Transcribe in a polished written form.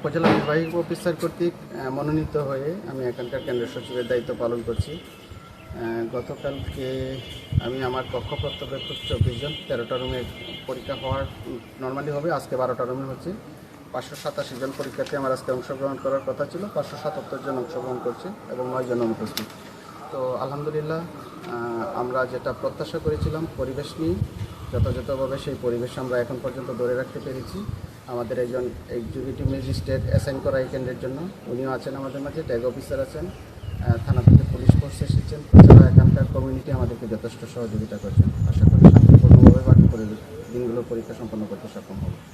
উপজেলা নির্বাহী অফিসার কর্তৃক মনোনীত হয়ে আমি এখানকার কেন্দ্রীয় সচিবের দায়িত্ব পালন করছি। গতকালকে আমি আমার কক্ষ পর্যবেক্ষক 24 জন, 13টা রুমের পরীক্ষা হওয়ার নর্মালি হবে, আজকে 12টা রুমে হচ্ছে। 587 জন পরীক্ষার্থী আমার আজকে অংশগ্রহণ করার কথা ছিল, 577 জন অংশগ্রহণ করছে এবং 9 জন অনুপস্থিত। তো আলহামদুলিল্লাহ, আমরা যেটা প্রত্যাশা করেছিলাম পরিবেশ নিয়ে যথাযথভাবে সেই পরিবেশ আমরা এখন পর্যন্ত ধরে রাখতে পেরেছি। আমাদের একজন এক্সিকিউটিভ ম্যাজিস্ট্রেট অ্যাসাইন করা এই কেন্দ্রের জন্য, উনিও আছেন আমাদের মাঝে, ট্যাগ অফিসার আছেন, থানা থেকে পুলিশ ফোর্স এসেছেন, তাছাড়া এখানকার কমিউনিটি আমাদেরকে যথেষ্ট সহযোগিতা করছেন। আশা করি শান্তিপূর্ণভাবে বাকি দিনগুলো পরীক্ষা সম্পন্ন করতে সক্ষম হব।